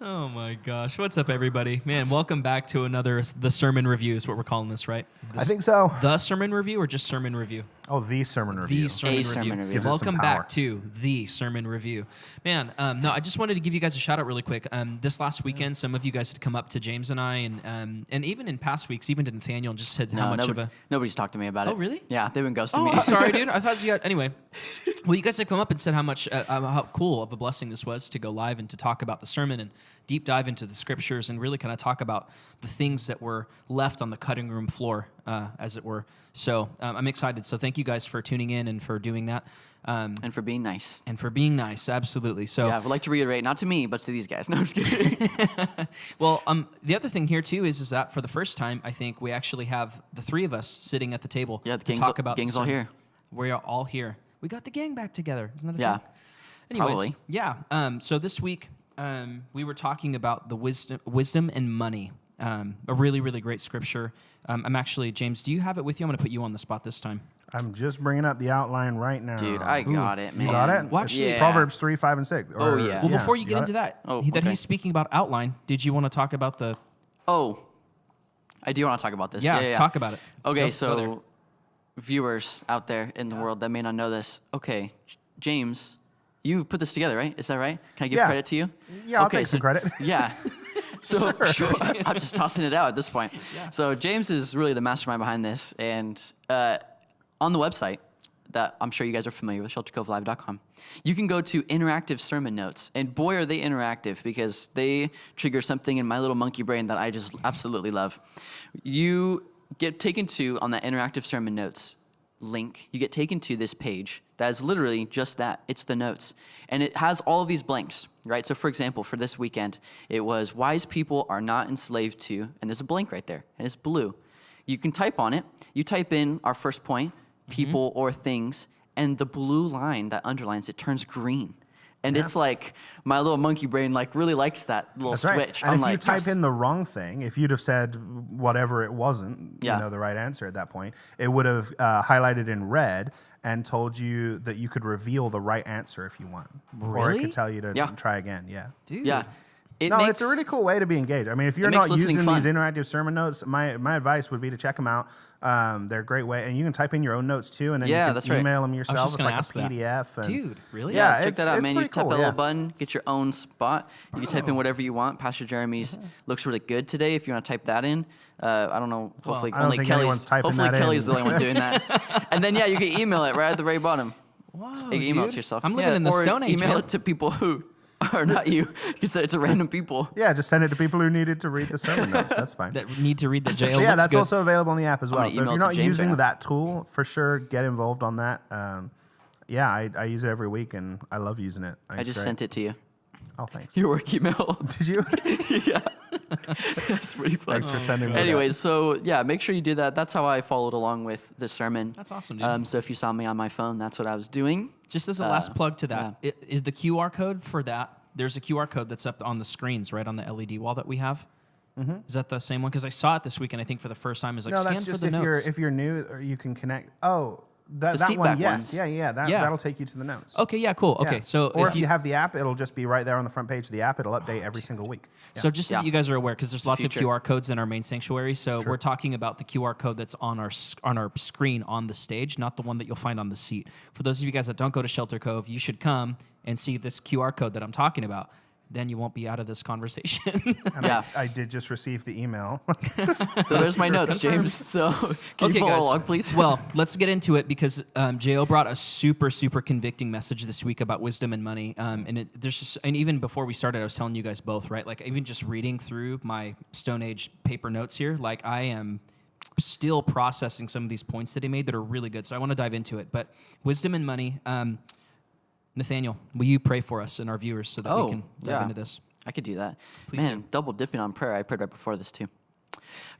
Oh my gosh. What's up, everybody? Man, welcome back to another The Sermon Review is what we're calling this, right? I think so. The Sermon Review or just Sermon Review? Oh, the sermon review. The Sermon Sermon Review. Review. Gives it some Welcome power. back to The Sermon Review. Man, no, I just wanted to give you guys a shout out really quick. This last weekend, some of you guys had come up to James and I, and even in past weeks, even to Nathaniel, and just said how much of a... Nobody's talked to me about it. Oh, really? Yeah, they've been ghosting Oh, me. I'm sorry, dude. I thought you got... Anyway, well, you guys had come up and said how much, how cool of a blessing this was to go live and to talk about the sermon and deep dive into the scriptures and really kind of talk about the things that were left on the cutting room floor, as it were. So I'm excited. So thank you guys for tuning in and for doing that. And for being nice. And for being nice, absolutely. So Yeah, I would like to reiterate, not to me, but to these guys. No, I'm just kidding. well, the other thing here too is that for the first time, I think we actually have the three of us sitting at the table Yeah, the to gang's talk about gang's the all sermon. here. We are all here. We got the gang back together. Isn't that a Yeah, thing? Anyways, probably. yeah. So this week we were talking about the wisdom and money. A really, really great scripture. I'm actually, James, do you have it with you? I'm going to put you on the spot this time. I'm just bringing up the outline right now. Dude, I got it, man. You got it? Well, actually- Yeah. Proverbs 3, 5, and 6. Oh, yeah. Well, before you get got into it? that, Oh, that okay. he's speaking about outline, did you want to talk about the... Oh, I do want to talk about this. Yeah, talk about it. Okay, Go there. so viewers out there in the world that may not know this. Okay, James, you put this together, right? Is that right? Can I give Yeah. credit to you? Yeah, I'll Okay, take some credit. Yeah. So sure. I'm just tossing it out at this point. So James is really the mastermind behind this. And on the website that I'm sure you guys are familiar with, sheltercovelive.com, you can go to interactive sermon notes. And boy, are they interactive because they trigger something in my little monkey brain that I just absolutely love. You get taken to, on that interactive sermon notes link, you get taken to this page that is literally just that. It's the notes. And it has all of these blanks, right? So for example, for this weekend, it was wise people are not enslaved to, and there's a blank right there, and it's blue. You can type on it. You type in our first point, people or things, and the blue line that underlines it turns green. And it's like, my little monkey brain like really likes that little That's switch. right. I'm And if like, you type yes. in the wrong thing, if you'd have said whatever it wasn't, Yeah. the right answer at that point, it would have highlighted in red and told you that you could reveal the right answer if you want. Or it Really? could tell you to Yeah. try again. Yeah. Dude. Yeah. It No, makes, it's a really cool way to be engaged. I mean, if you're makes not listening using these fun. interactive sermon notes, my advice would be to check them out. They're a great way. And you can type in your own notes too, and then Yeah, you can that's right. email them yourself. just It's gonna like a ask that. PDF. And Dude, really? Yeah, check it's- that out, it's man. You pretty tap cool, that yeah. little button, get your own spot. You can type in whatever you want. Pastor Jeremy's looks really good today. If you want to type that in, I don't know. Hopefully, I don't only think Kelly's. anyone's typing Hopefully, that Kelly's in. the only one doing that. And then you can email it right at the very bottom. Wow, You can email it dude. to yourself. I'm living in the or Stone Age, Email man. it to people who are not you. You said it to random people. Yeah, just send it to people who needed to read the sermon notes. That's fine. That need to read the jail. So yeah, looks that's good. also available on the app as well. gonna So if email you're it to not James using right now. that tool, for sure, get involved on that. Yeah, I use it every week, and I love using it. I just sent it to you. Oh, thanks. Your work email. Did you? Yeah. That's pretty fun. Thanks for sending me that. Anyways, so yeah, make sure you do that. That's how I followed along with the sermon. That's awesome, dude. So if you saw me on my phone, that's what I was doing. Just as a last plug to that, is the QR code for that? There's a QR code that's up on the screens, right on the LED wall that we have. Is that the same one? Because I saw it this weekend. I think for the first time, is like No, scan that's for just the if notes. you're new, or you can connect. Oh, that seat one. back Yes, ones. yeah. Yeah. That'll take you to the notes. Okay, yeah, cool. Yeah. Okay, so or if you have the app, it'll just be right there on the front page of the app. It'll update every single week. So just so that Yeah. you guys are aware, because there's lots of future. QR codes in our main sanctuary. So we're talking about the QR code that's on our screen on the stage, not the one that you'll find on the seat. For those of you guys that don't go to Shelter Cove, you should come and see this QR code that I'm talking about. Then you won't be out of this conversation. And Yeah. I did just receive the email. So there's my notes, James. So can you follow along, please? Well, let's get into it because J.O. brought a super, super convicting message this week about wisdom and money. And even before we started, I was telling you guys both, right? Like even just reading through my Stone Age paper notes here, like I am still processing some of these points that he made that are really good. So I want to dive into it. But wisdom and money. Nathaniel, will you pray for us and our viewers so that we can dive into this? I could do that. Please Man, do. double dipping on prayer. I prayed right before this too.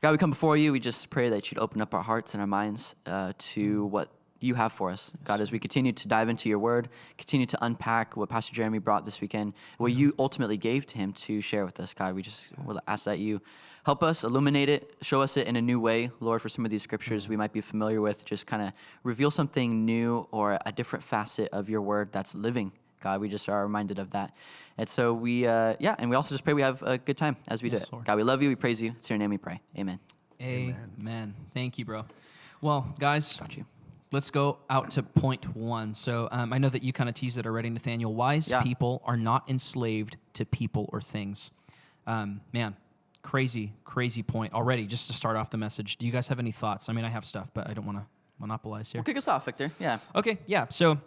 God, we come before you. We just pray that you'd open up our hearts and our minds to what you have for us. God, as we continue to dive into your word, continue to unpack what Pastor Jeremy brought this weekend, what you ultimately gave to him to share with us, God, we just will ask that you help us, illuminate it, show us it in a new way. Lord, for some of these scriptures we might be familiar with, just kind of reveal something new or a different facet of your word that's living, God, we just are reminded of that. And so we, and we also just pray we have a good time as we do it. Lord. God, we love you. We praise you. It's in your name we pray. Amen. Amen. Thank you, bro. Well, guys, Got you. let's go out to point one. So I know that you kind of teased it already, Nathaniel. Wise people are not enslaved to people or things. Man, crazy point already just to start off the message. Do you guys have any thoughts? I mean, I have stuff, but I don't want to monopolize here. Well, kick us off, Victor. Yeah. Okay, yeah. So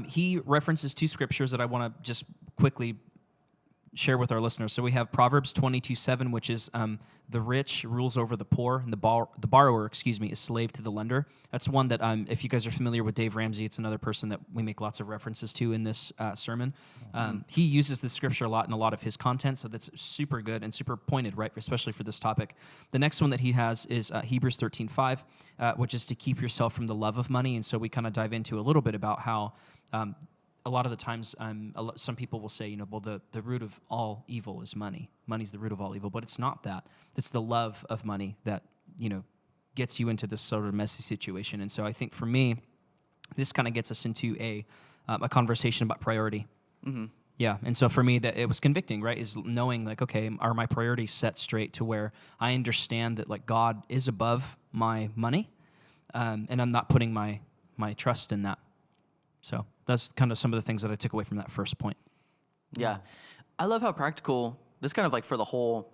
he references two scriptures that I want to just quickly share with our listeners. So we have Proverbs 22:7, which is the rich rules over the poor, and the borrower, is slave to the lender. That's one that, if you guys are familiar with Dave Ramsey, it's another person that we make lots of references to in this sermon. He uses this scripture a lot in a lot of his content, so that's super good and super pointed, right, especially for this topic. The next one that he has is Hebrews 13:5, which is to keep yourself from the love of money. And so we kind of dive into a little bit about how a lot of the times, some people will say, well, the root of all evil is money. Money's the root of all evil, but it's not that. It's the love of money that, gets you into this sort of messy situation. And so I think for me, this kind of gets us into a conversation about priority. Mm-hmm. Yeah, and so for me, that it was convicting, right? Is knowing like, okay, are my priorities set straight to where I understand that like God is above my money, and I'm not putting my trust in that. So that's kind of some of the things that I took away from that first point. Yeah. I love how practical, this kind of like for the whole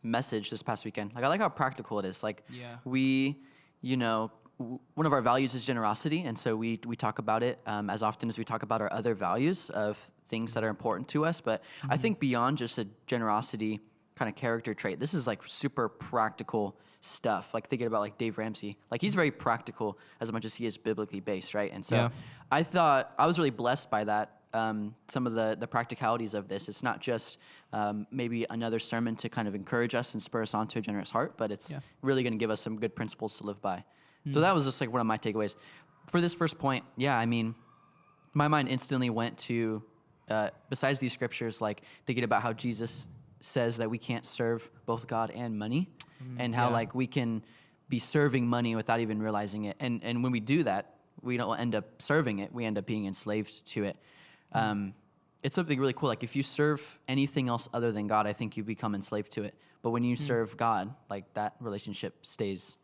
message this past weekend. Like I like how practical it is. Like we, one of our values is generosity. And so we talk about it as often as we talk about our other values of things that are important to us. But I think beyond just a generosity kind of character trait, this is like super practical stuff. Like thinking about like Dave Ramsey, like he's very practical as much as he is biblically based, right? And so I thought I was really blessed by that. Some of the practicalities of this. It's not just maybe another sermon to kind of encourage us and spur us on to a generous heart, but it's really going to give us some good principles to live by. So that was just like one of my takeaways. For this first point, I mean, my mind instantly went to, besides these scriptures, like thinking about how Jesus says that we can't serve both God and money, and how like we can be serving money without even realizing it. And when we do that, we don't end up serving it. We end up being enslaved to it. It's something really cool. Like if you serve anything else other than God, I think you become enslaved to it. But when you serve God, like that relationship stays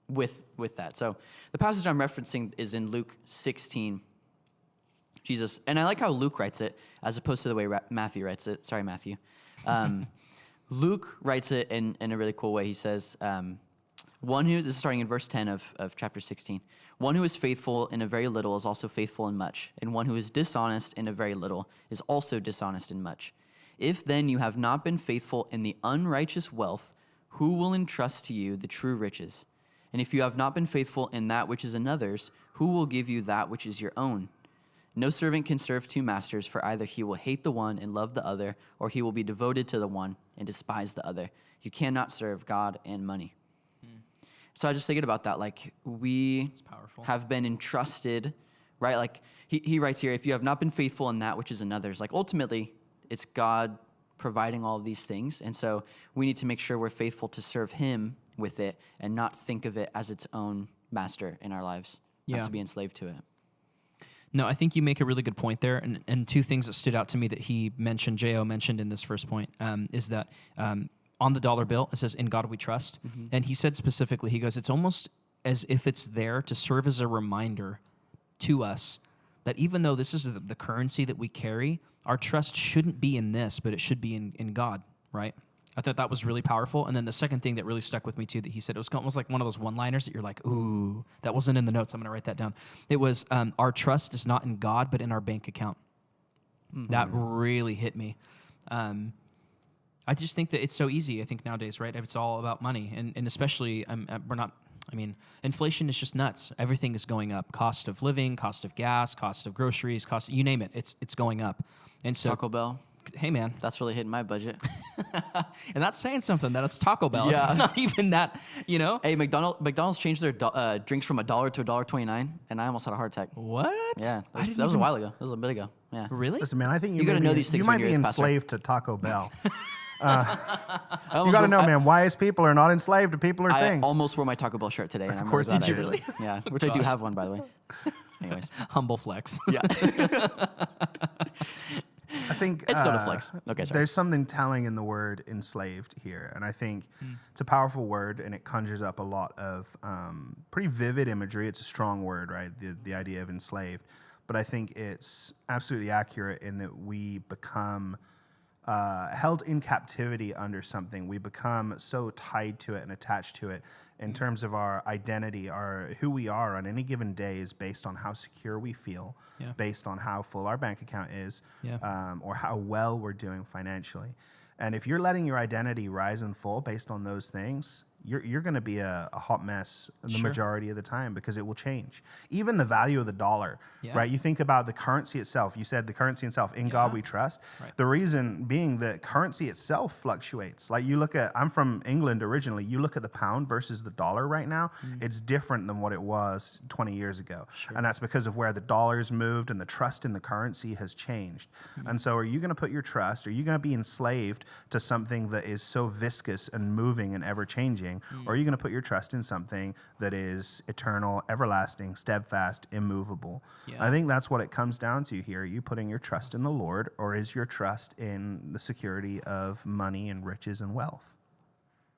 with that. So the passage I'm referencing is in Luke 16. Jesus, and I like how Luke writes it as opposed to the way Matthew writes it. Sorry, Matthew. Luke writes it in a really cool way. He says, this is starting in verse 10 of chapter 16. One who is faithful in a very little is also faithful in much, and one who is dishonest in a very little is also dishonest in much. If then you have not been faithful in the unrighteous wealth, who will entrust to you the true riches? And if you have not been faithful in that which is another's, who will give you that which is your own? No servant can serve two masters, for either he will hate the one and love the other, or he will be devoted to the one and despise the other. You cannot serve God and money. So I was just thinking about that. Like we have been entrusted, right? Like he writes here, if you have not been faithful in that which is another's, like ultimately it's God providing all of these things. And so we need to make sure we're faithful to serve him with it and not think of it as its own master in our lives, not to be enslaved to it. No, I think you make a really good point there. And two things that stood out to me that J.O. mentioned in this first point is that on the dollar bill, it says, "In God we trust." Mm-hmm. And he said specifically, he goes, it's almost as if it's there to serve as a reminder to us that even though this is the currency that we carry, our trust shouldn't be in this, but it should be in God, right? I thought that was really powerful. And then the second thing that really stuck with me too, that he said, it was almost like one of those one-liners that you're like, ooh, that wasn't in the notes. I'm going to write that down. It was, our trust is not in God, but in our bank account. Mm-hmm. That really hit me. I just think that it's so easy, I think, nowadays, right? It's all about money. And especially, inflation is just nuts. Everything is going up. Cost of living, cost of gas, cost of groceries, you name it. It's going up. And so Taco Bell. Hey, man. That's really hitting my budget. And that's saying something, that it's Taco Bell. Yeah. It's not even that, Hey, McDonald's changed their drinks from $1 to $1.29, and I almost had a heart attack. What? Yeah, that was a while ago. That was a bit ago. Yeah. Really? Listen, man, I think you got to know these things. You might be enslaved to Taco Bell. You got to know, man, wise people are not enslaved to people or things. I almost wore my Taco Bell shirt today. And of course, did you really? Yeah, which I do have one, by the way. Anyways, Humble flex. yeah, I think it's not a flex. Okay, sorry. there's something telling in the word enslaved here. And I think it's a powerful word, and it conjures up a lot of pretty vivid imagery. It's a strong word, right? The idea of enslaved. But I think it's absolutely accurate in that we become held in captivity under something. We become so tied to it and attached to it in terms of our identity, who we are on any given day is based on how secure we feel, based on how full our bank account is, or how well we're doing financially. And if you're letting your identity rise and fall based on those things, you're going to be a hot mess the majority of the time, because it will change. Even the value of the dollar, right? You think about the currency itself. You said the currency itself, in God we trust. Right. The reason being that currency itself fluctuates. Like I'm from England originally. You look at the pound versus the dollar right now, it's different than what it was 20 years ago. And that's because of where the dollar's moved and the trust in the currency has changed. And so are you going to put your trust, are you going to be enslaved to something that is so viscous and moving and ever changing? Or are you going to put your trust in something that is eternal, everlasting, steadfast, immovable? I think that's what it comes down to here. Are you putting your trust in the Lord, or is your trust in the security of money and riches and wealth?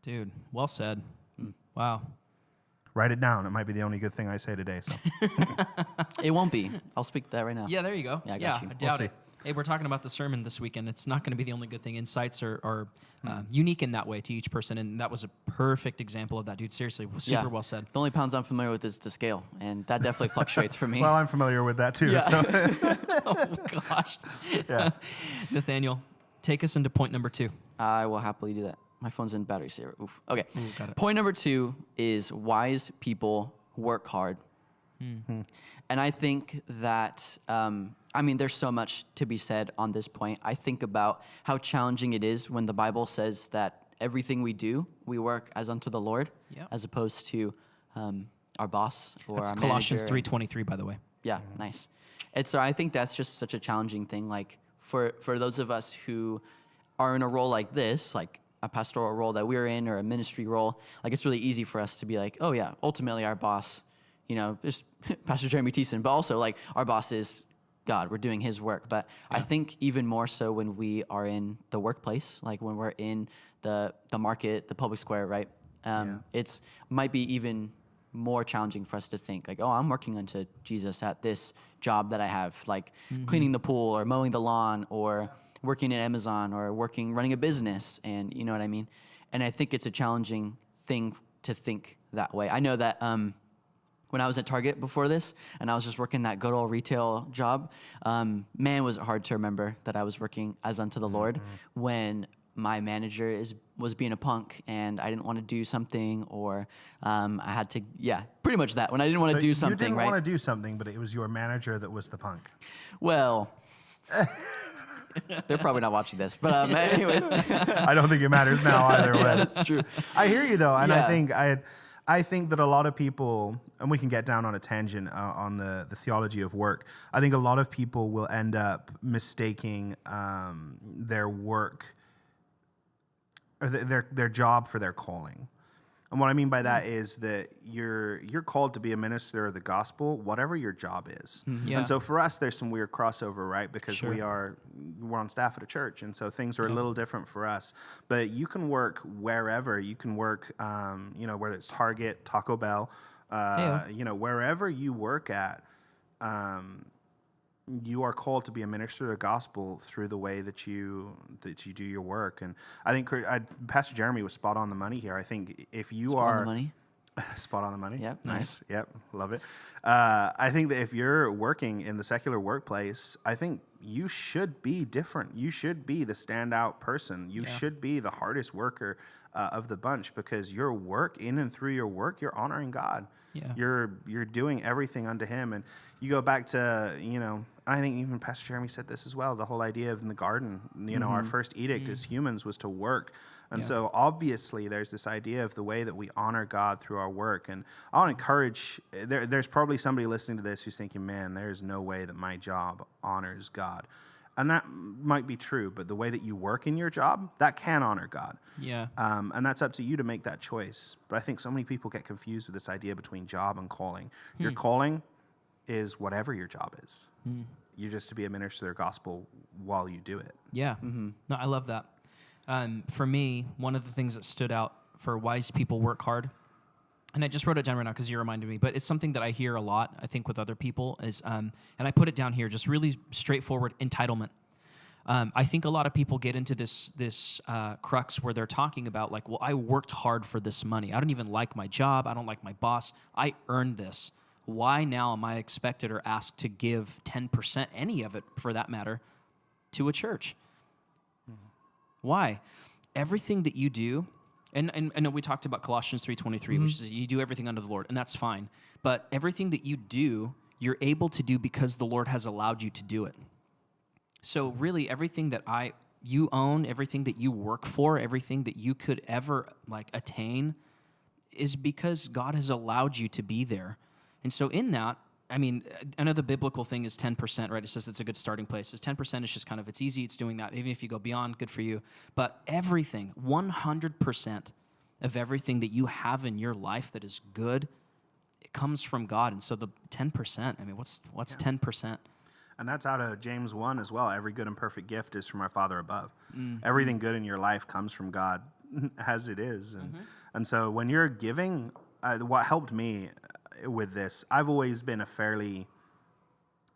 Dude, well said. Wow. Write it down. It might be the only good thing I say today. So. It won't be. I'll speak to that right now. Yeah, there you go. Yeah, I got you. I doubt it. Hey, we're talking about the sermon this weekend. It's not going to be the only good thing. Insights are unique in that way to each person, and that was a perfect example of that, dude. Seriously, super well said. The only pounds I'm familiar with is the scale, and that definitely fluctuates for me. Well, I'm familiar with that too. Yeah. So. Oh, gosh. Yeah. Nathaniel, take us into point number 2. I will happily do that. My phone's in battery saver. Oof. Okay. Ooh, got it. Point number 2 is wise people work hard. And I think that, there's so much to be said on this point. I think about how challenging it is when the Bible says that everything we do, we work as unto the Lord, as opposed to our boss or That's our Colossians manager. 3:23, by the way. Yeah, nice. And so I think that's just such a challenging thing. Like for those of us who are in a role like this, like a pastoral role that we're in or a ministry role, like it's really easy for us to be like, oh yeah, ultimately our boss, just Pastor Jeremy Thiessen, but also like our boss is God, we're doing his work. But I think even more so when we are in the workplace, like when we're in the market, the public square, right? It's might be even more challenging for us to think like, oh, I'm working unto Jesus at this job that I have, like cleaning the pool or mowing the lawn or working at Amazon or running a business. And you know what I mean? And I think it's a challenging thing to think that way. I know that when I was at Target before this and I was just working that good old retail job, man, was it hard to remember that I was working as unto the Lord when my manager was being a punk and I didn't want to do something, or I had to, pretty much that. When I didn't want to do something, you didn't right? want to do something, but it was your manager that was the punk. Well, they're probably not watching this, but anyways. I don't think it matters now either way. That's true. I hear you though, and Yeah. I think that a lot of people, and we can get down on a tangent on the theology of work. I think a lot of people will end up mistaking their work or their job for their calling. And what I mean by that is that you're called to be a minister of the gospel, whatever your job is. Yeah. And so for us, there's some weird crossover, right? Because we're on staff at a church, and so things are a little different for us. But you can work wherever. You can work, whether it's Target, Taco Bell, wherever you work at. You are called to be a minister of the gospel through the way that you do your work. And I think Pastor Jeremy was spot on the money here. I think if you Spot on the money. Spot on the money. Yep, Nice. Yep. Love it. I think that if you're working in the secular workplace, I think you should be different. You should be the standout person. You should be the hardest worker of the bunch, because your work, in and through your work, you're honoring God. Yeah. You're doing everything unto him. And you go back to, I think even Pastor Jeremy said this as well, the whole idea of in the garden, our first edict as humans was to work. And so obviously there's this idea of the way that we honor God through our work. And I want to encourage, there's probably somebody listening to this who's thinking, man, there's no way that my job honors God. And that might be true, but the way that you work in your job, that can honor God. Yeah. And that's up to you to make that choice. But I think so many people get confused with this idea between job and calling. Your calling, is whatever your job is. You're just to be a minister of the gospel while you do it. Yeah. No, I love that. For me, one of the things that stood out for wise people work hard, and I just wrote it down right now because you reminded me, but it's something that I hear a lot, I think, with other people is, and I put it down here, just really straightforward entitlement. I think a lot of people get into this crux where they're talking about like, well, I worked hard for this money. I don't even like my job. I don't like my boss. I earned this. Why now am I expected or asked to give 10%, any of it for that matter, to a church? Why? Everything that you do, and I know we talked about Colossians 3:23, which is you do everything unto the Lord, and that's fine. But everything that you do, you're able to do because the Lord has allowed you to do it. So really, everything that you own, everything that you work for, everything that you could ever like attain, is because God has allowed you to be there. And so in that, I mean, I know the biblical thing is 10%, right? It says it's a good starting place. It's 10% is just kind of, it's easy, it's doing that. Even if you go beyond, good for you. But everything, 100% of everything that you have in your life that is good, it comes from God. And so the 10%, I mean, what's 10%? And that's out of James 1 as well. Every good and perfect gift is from our Father above. Everything good in your life comes from God as it is. And so when you're giving, what helped me with this, I've always been a fairly,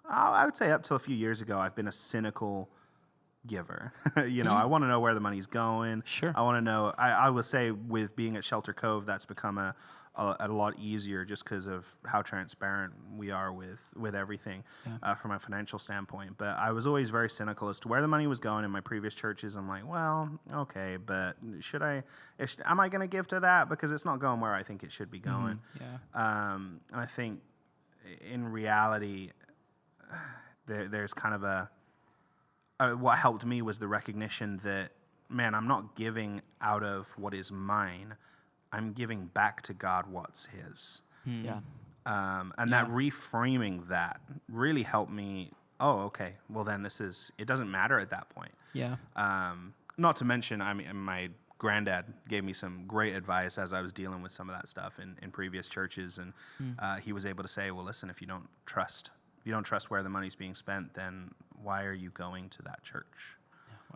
I would say up till a few years ago, I've been a cynical giver. I want to know where the money's going. Sure. I want to know, I will say with being at Shelter Cove, that's become a lot easier just because of how transparent we are with everything from a financial standpoint. But I was always very cynical as to where the money was going in my previous churches. I'm like, well, okay, but am I going to give to that? Because it's not going where I think it should be going. And I think in reality, there's kind of what helped me was the recognition that, man, I'm not giving out of what is mine. I'm giving back to God what's His. Yeah. That reframing that really helped me. Oh, okay. Well, then it doesn't matter at that point. Yeah. Not to mention, I mean, my granddad gave me some great advice as I was dealing with some of that stuff in previous churches. And he was able to say, well, listen, if you don't trust where the money's being spent, then why are you going to that church?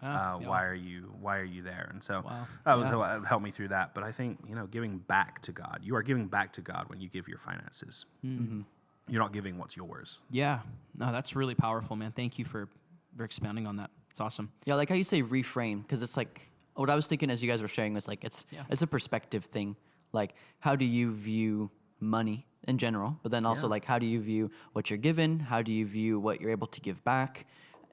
Wow. Why are you there? And so that was what helped me through that. But I think, giving back to God, you are giving back to God when you give your finances. You're not giving what's yours. Yeah. No, that's really powerful, man. Thank you for expounding on that. It's awesome. Yeah, like how you say reframe, because it's like, what I was thinking as you guys were sharing was like, it's a perspective thing. Like, how do you view money in general? But then also like, how do you view what you're given? How do you view what you're able to give back?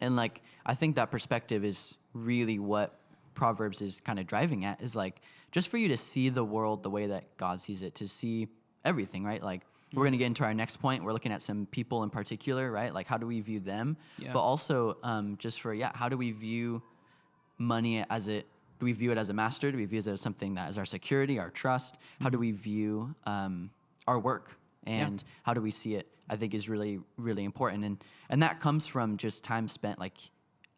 And like, I think that perspective is really what Proverbs is kind of driving at, is like, just for you to see the world the way that God sees it, to see everything, right? Like, we're going to get into our next point. We're looking at some people in particular, right? Like, how do we view them? Yeah. But also just for, how do we view money do we view it as a master? Do we view it as something that is our security, our trust? How do we view our work? And how do we see it? I think is really, really important. And that comes from just time spent. Like,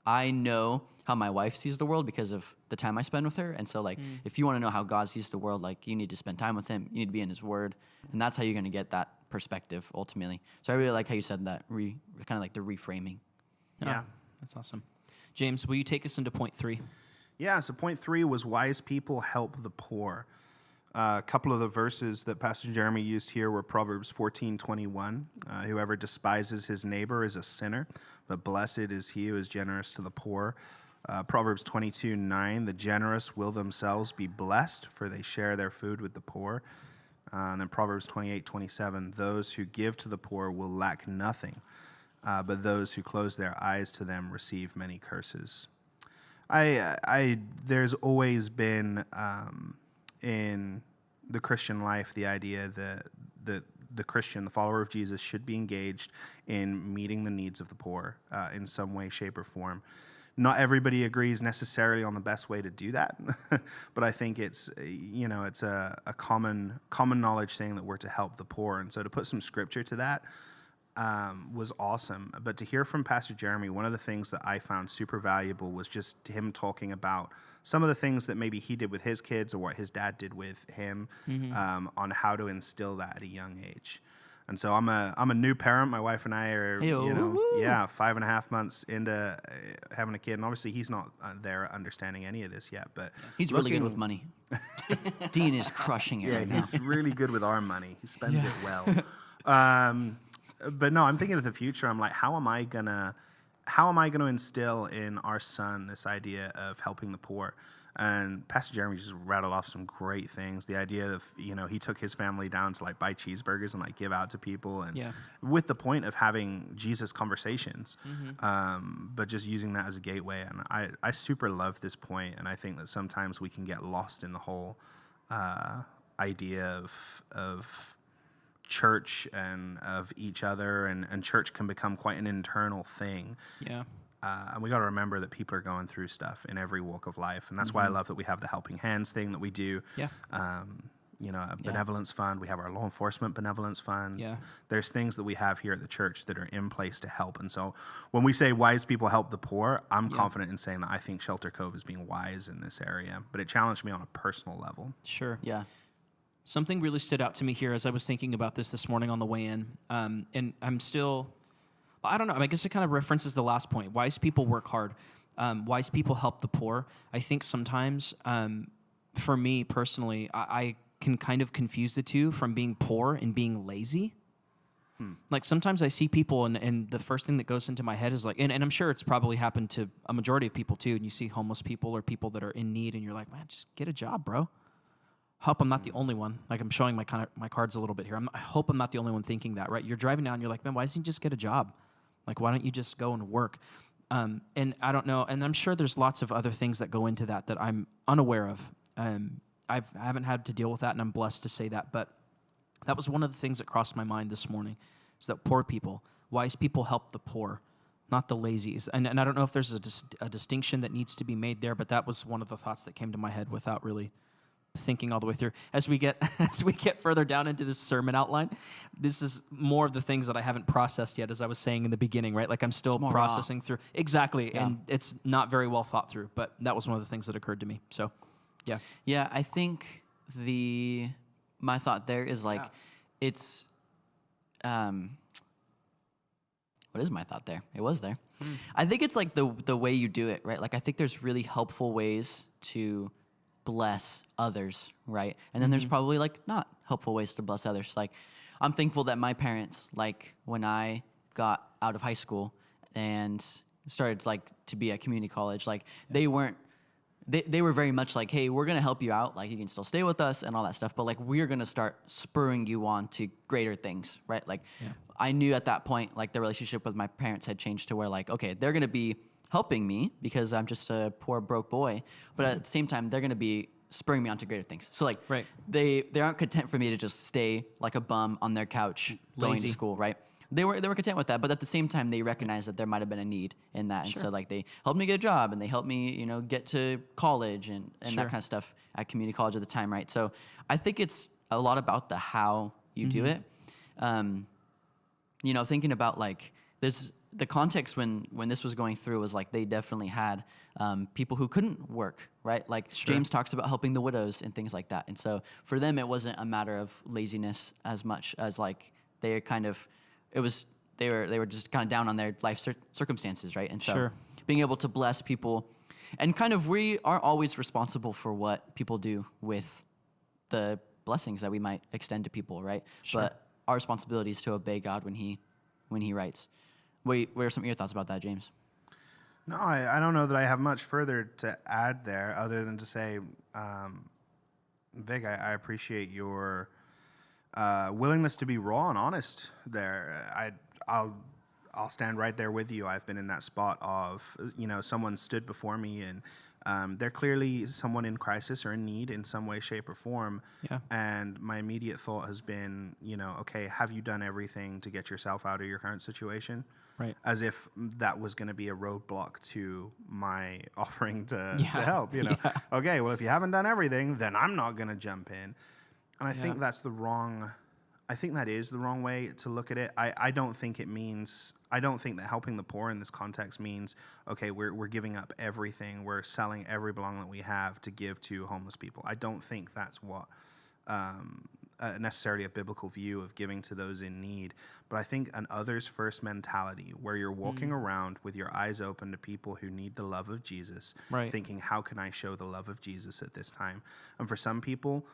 I know how my wife sees the world because of the time I spend with her. And so, like, if you want to know how God sees the world, like, you need to spend time with Him. You need to be in His Word. And that's how you're going to get that perspective, ultimately. So I really like how you said that, kind of like the reframing. Yeah. That's awesome. James, will you take us into point 3? Yeah, so point 3 was wise people help the poor. A couple of the verses that Pastor Jeremy used here were Proverbs 14:21. Whoever despises his neighbor is a sinner, but blessed is he who is generous to the poor. Proverbs 22:9, the generous will themselves be blessed, for they share their food with the poor. And then Proverbs 28:27, those who give to the poor will lack nothing, but those who close their eyes to them receive many curses. There's always been in the Christian life the idea that the Christian, the follower of Jesus, should be engaged in meeting the needs of the poor in some way, shape, or form. Not everybody agrees necessarily on the best way to do that, but I think it's a common knowledge thing that we're to help the poor. And so to put some scripture to that was awesome. But to hear from Pastor Jeremy, one of the things that I found super valuable was just him talking about some of the things that maybe he did with his kids or what his dad did with him on how to instill that at a young age. And so I'm a new parent. My wife and I are, Hey-o. you know, Woo-woo. 5.5 months into having a kid. And obviously he's not there understanding any of this yet, but He's really good with money. Dean is crushing it Yeah, right now. he's really good with our money. He spends it well. But no, I'm thinking of the future. I'm like, how am I gonna instill in our son this idea of helping the poor? And Pastor Jeremy just rattled off some great things. The idea of, you know, he took his family down to like buy cheeseburgers and like give out to people, and with the point of having Jesus conversations, but just using that as a gateway. And I super love this point, and I think that sometimes we can get lost in the whole idea of church and of each other, and church can become quite an internal thing. Yeah. And we got to remember that people are going through stuff in every walk of life, and that's why I love that we have the Helping Hands thing that we do. Yeah. You know, a benevolence fund. We have our law enforcement benevolence fund. Yeah. There's things that we have here at the church that are in place to help. And so when we say wise people help the poor, I'm confident in saying that I think Shelter Cove is being wise in this area. But it challenged me on a personal level. Sure. Yeah. Something really stood out to me here as I was thinking about this morning on the way in. And I'm still, I don't know, I guess it kind of references the last point. Wise people work hard. Wise people help the poor. I think sometimes, for me personally, I can kind of confuse the two from being poor and being lazy. Like sometimes I see people and the first thing that goes into my head is like, and I'm sure it's probably happened to a majority of people too, and you see homeless people or people that are in need and you're like, man, just get a job, bro. Hope I'm not the only one. Like I'm showing my cards a little bit here. I hope I'm not the only one thinking that, right? You're driving down and you're like, man, why doesn't he just get a job? Like, why don't you just go and work? And I don't know. And I'm sure there's lots of other things that go into that I'm unaware of. I haven't had to deal with that, and I'm blessed to say that. But that was one of the things that crossed my mind this morning, is that poor people, wise people help the poor, not the lazies. And I don't know if there's a distinction that needs to be made there, but that was one of the thoughts that came to my head without really thinking all the way through. As we get further down into this sermon outline, this is more of the things that I haven't processed yet, as I was saying in the beginning, right? Like I'm still processing through. Exactly. Yeah. And it's not very well thought through, but that was one of the things that occurred to me. So, yeah. Yeah, I think my thought there is like, it's, what is my thought there? It was there. I think it's like the way you do it, right? Like I think there's really helpful ways to bless others, right? And then there's probably like not helpful ways to bless others. Like I'm thankful that my parents, like when I got out of high school and started like to be at community college, like they were very much like, hey, we're gonna help you out, like you can still stay with us and all that stuff, but like we're gonna start spurring you on to greater things, right? Like I knew at that point, like the relationship with my parents had changed to where like, okay, they're gonna be helping me because I'm just a poor broke boy, but at the same time they're gonna be spurring me on to greater things. So like they aren't content for me to just stay like a bum on their couch going to school, right? They were content with that, but at the same time they recognized that there might have been a need in that, and so like they helped me get a job and they helped me, you know, get to college and that kind of stuff at community college at the time, right? So I think it's a lot about the how you do it. You know, thinking about like the context when this was going through was like they definitely had people who couldn't work, right? Like James talks about helping the widows and things like that. And so for them, it wasn't a matter of laziness as much as like they were just kind of down on their life circumstances, right? And so being able to bless people, and kind of we aren't always responsible for what people do with the blessings that we might extend to people, right? But our responsibility is to obey God when He writes. What are some of your thoughts about that, James? No, I don't know that I have much further to add there, other than to say, Vic, I appreciate your willingness to be raw and honest there. I'll stand right there with you. I've been in that spot of, you know, someone stood before me and they're clearly someone in crisis or in need in some way, shape, or form. Yeah. And my immediate thought has been, you know, okay, have you done everything to get yourself out of your current situation? Right. As if that was going to be a roadblock to my offering to help, you know. Okay, well, if you haven't done everything, then I'm not going to jump in. And I think that's I think that is the wrong way to look at it. I don't think that helping the poor in this context means, okay, we're giving up everything. We're selling every belonging that we have to give to homeless people. I don't think that's what necessarily a biblical view of giving to those in need, but I think an others first mentality where you're walking around with your eyes open to people who need the love of Jesus, Right. thinking, how can I show the love of Jesus at this time? And for some people,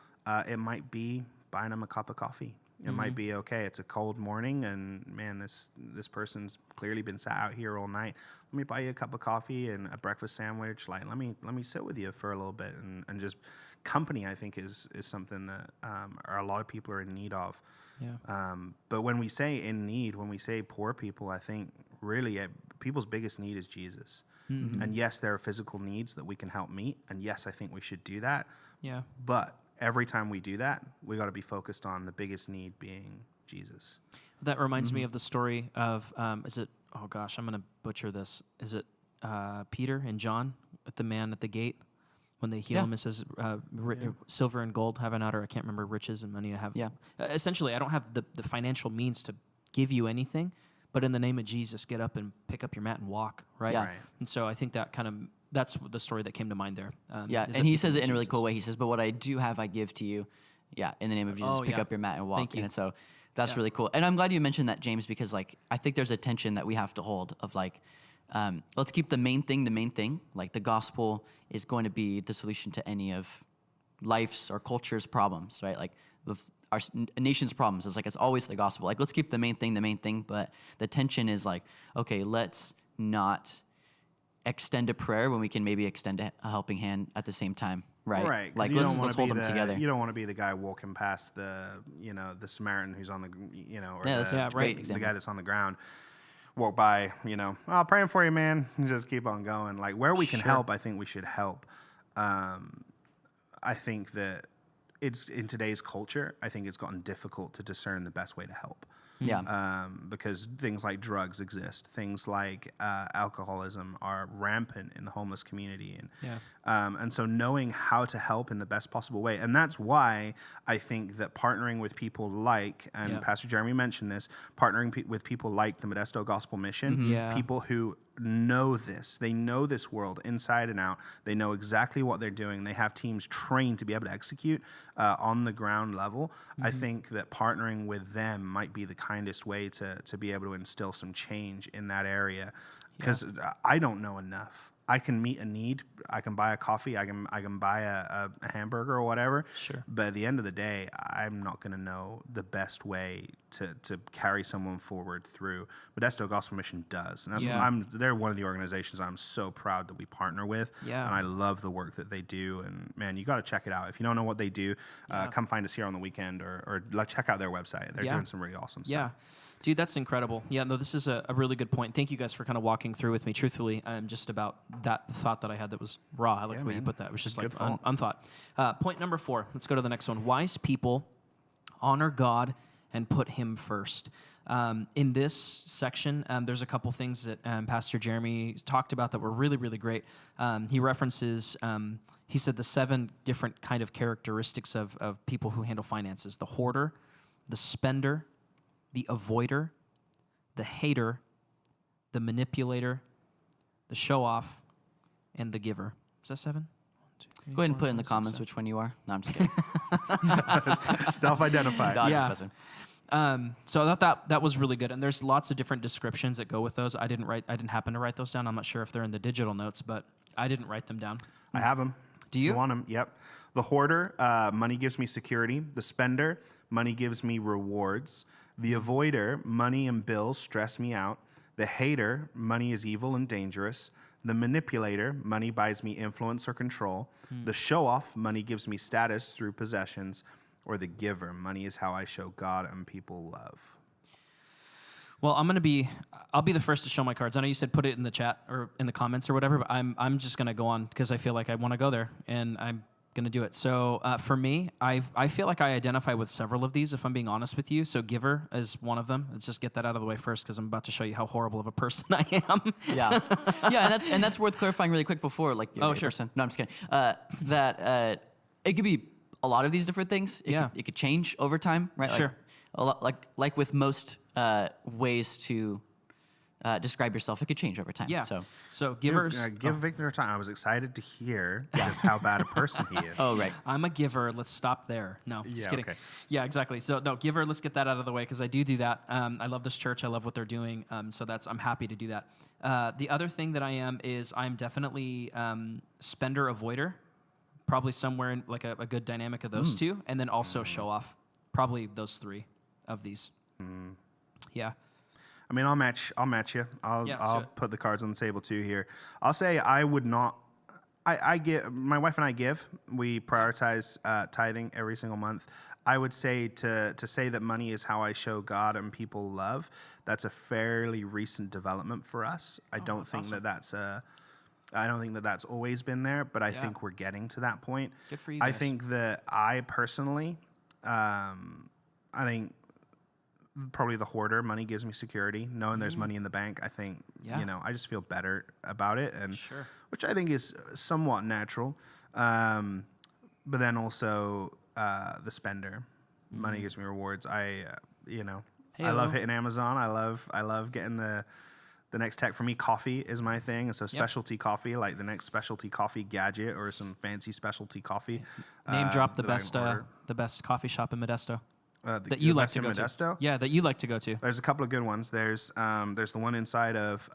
it might be buying them a cup of coffee. It might be, okay, it's a cold morning, and man, this person's clearly been sat out here all night. Let me buy you a cup of coffee and a breakfast sandwich. Like, let me sit with you for a little bit, and just company, I think, is something that a lot of people are in need of. Yeah. But when we say in need, when we say poor people, I think really people's biggest need is Jesus. And yes, there are physical needs that we can help meet, and yes, I think we should do that. Yeah. But every time we do that, we got to be focused on the biggest need being Jesus. That reminds me of the story of, is it, oh gosh, I'm going to butcher this. Is it Peter and John with the man at the gate? When they heal him, it says, silver and gold have I not, or I can't remember, riches and money I have. Yeah. Essentially, I don't have the financial means to give you anything, but in the name of Jesus, get up and pick up your mat and walk, right? Yeah. Right. And so I think that's the story that came to mind there. Yeah, is and that he because says of it in a really Jesus. cool way. He says, but what I do have, I give to you. Yeah, in the name of Jesus, pick up your mat and walk. Thank you. And so that's really cool. And I'm glad you mentioned that, James, because like I think there's a tension that we have to hold of like, let's keep the main thing. Like the gospel is going to be the solution to any of life's or culture's problems, right? Like our nation's problems. It's always the gospel. Like let's keep the main thing. But the tension is like, okay, let's not extend a prayer when we can maybe extend a helping hand at the same time, right? Right. Like let's let's hold them together. You don't want to be the guy walking past the Samaritan who's on the, or that's a great the example. guy that's on the ground. Walk by, oh, praying for you, man. And just keep on going. Like where we can help, I think we should help. I think that it's in today's culture, I think it's gotten difficult to discern the best way to help. Yeah. Because things like drugs exist, things like alcoholism are rampant in the homeless community, and so knowing how to help in the best possible way, and that's why I think that partnering with people like, and Pastor Jeremy mentioned this, partnering with people like the Modesto Gospel Mission, people who know this, they know this world inside and out, they know exactly what they're doing, they have teams trained to be able to execute on the ground level. I think that partnering with them might be the kindest way to be able to instill some change in that area, because I don't know enough. I can meet a need. I can buy a coffee. I can buy a hamburger or whatever. Sure. But at the end of the day, I'm not going to know the best way to carry someone forward through. Modesto Gospel Mission does, and that's they're one of the organizations I'm so proud that we partner with. Yeah. And I love the work that they do. And man, you got to check it out. If you don't know what they do, come find us here on the weekend, or check out their website. They're doing some really awesome stuff. Yeah. Dude, that's incredible. Yeah, no, this is a really good point. Thank you guys for kind of walking through with me. Truthfully, just about that thought that I had that was raw. I like the way you put that. It was just like unthought. Point number 4. Let's go to the next one. Wise people honor God and put Him first. In this section, there's a couple things that Pastor Jeremy talked about that were really, really great. He references, he said the 7 different kind of characteristics of people who handle finances: the hoarder, the spender, the avoider, the hater, the manipulator, the show-off, and the giver. Is that 7? 1, 2, 3, Go ahead and 4, put in the 5, 6, comments 7. which one you are. No, I'm just kidding. Self-identified. No, I'm Yeah. just messing. So I thought that was really good, and there's lots of different descriptions that go with those. I didn't happen to write those down. I'm not sure if they're in the digital notes, but I didn't write them down. I have them. Do you? I want them. Yep. The hoarder, money gives me security. The spender, money gives me rewards. The avoider, money and bills stress me out. The hater, money is evil and dangerous. The manipulator, money buys me influence or control. The show-off, money gives me status through possessions. Or the giver, money is how I show God and people love. Well, I'll be the first to show my cards. I know you said put it in the chat or in the comments or whatever, but I'm just going to go on because I feel like I want to go there, and I'm going to do it. So for me, I feel like I identify with several of these, if I'm being honest with you. So giver is one of them. Let's just get that out of the way first, because I'm about to show you how horrible of a person I am. Yeah, yeah, and that's worth clarifying really quick before Oh, sure. Person. No, I'm just kidding. That it could be a lot of these different things. It could change over time, right? Sure. Like with most ways to describe yourself, it could change over time. Yeah. So, So givers. Give Victor time. I was excited to hear just how bad a person he is. oh, right. I'm a giver. Let's stop there. No, just Yeah, kidding. okay. Yeah, exactly. So no, giver. Let's get that out of the way because I do that. I love this church. I love what they're doing. So I'm happy to do that. The other thing that I am is I'm definitely spender avoider. Probably somewhere in like a good dynamic of those two, and then also show off. Probably those three of these. Yeah. I mean, I'll match you. Yeah, let's do I'll it. put the cards on the table too here. I'll say I would not. I give, my wife and I give. We prioritize tithing every single month. I would say to say that money is how I show God and people love. That's a fairly recent development for us. I don't think awesome. I don't think that that's always been there, but I Yeah. think we're getting to that point. Good for you I guys. think that I personally, I think probably the hoarder. Money gives me security. Knowing there's money in the bank, I think, Yeah. I just feel better about it, and Sure. which I think is somewhat natural. But then also the spender. Money gives me rewards. I love hitting Amazon. I love getting the next tech. For me, coffee is my thing. And so specialty coffee, like the next specialty coffee gadget or some fancy specialty coffee. Name drop the that I best can order. the best coffee shop in Modesto that The you like best to in go Modesto? to. Yeah, that you like to go to. There's a couple of good ones. There's the one inside of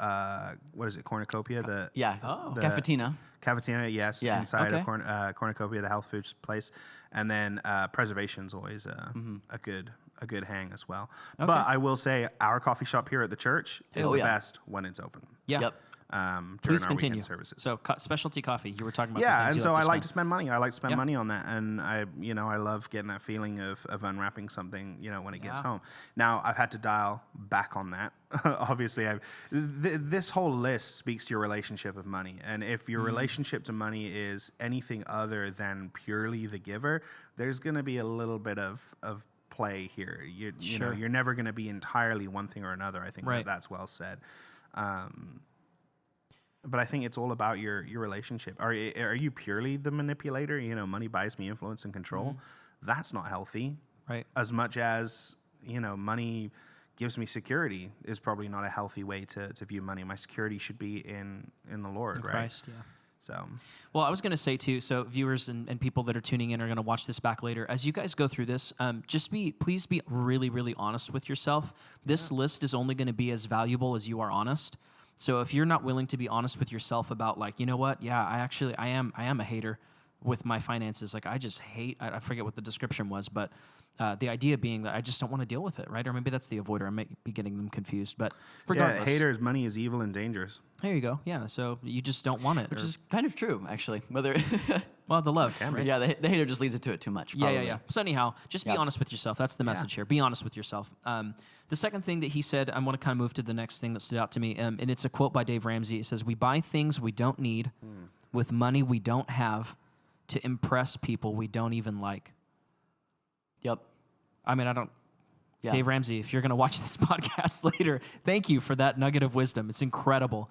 what is it, Cornucopia? Yeah. Oh. the Cafetina. Cafetina, yes, Yeah. inside Okay. of Cornucopia, the health foods place, and then Preservation's always a good hang as well. Okay. But I will say our coffee shop here at the church is Oh, the yeah. best when it's open. Yeah. Yep. During Please our continue. weekend services. So specialty coffee. You were talking about. the Yeah, things and you so I like to spend. spend money. I like to spend Yeah. money on that, and I love getting that feeling of unwrapping something, when it gets Yeah. home. Now I've had to dial back on that. Obviously, this whole list speaks to your relationship of money, and if your relationship to money is anything other than purely the giver, there's going to be a little bit of play here. You know, Sure. you're never going to be entirely one thing or another. I think Right. that's well said. But I think it's all about your relationship. Are you purely the manipulator? Money buys me influence and control. That's not healthy. Right. As much as, money gives me security is probably not a healthy way to view money. My security should be in the Lord, In right? Christ. Yeah. So, Well, I was going to say too, so viewers and people that are tuning in are going to watch this back later. As you guys go through this, please be really, really honest with yourself. This list is only going to be as valuable as you are honest. So if you're not willing to be honest with yourself about like, you know what? Yeah, I am a hater with my finances. Like I just hate, I forget what the description was, but the idea being that I just don't want to deal with it, right? Or maybe that's the avoider. I might be getting them confused, but regardless. haters, money is evil and dangerous. There you go. Yeah. So you just don't want it. Which or- is kind of true, actually. Whether, well, the love. Right? yeah, the hater just leads it to it too much. Yeah, yeah, probably. yeah. So anyhow, just be Yeah. honest with yourself. That's the message here. Be honest with yourself. The second thing that he said, I want to kind of move to the next thing that stood out to me, and it's a quote by Dave Ramsey. It says, "We buy things we don't need with money we don't have to impress people we don't even like." Yep. I mean, I don't. Yeah. Dave Ramsey, if you're going to watch this podcast later, thank you for that nugget of wisdom. It's incredible.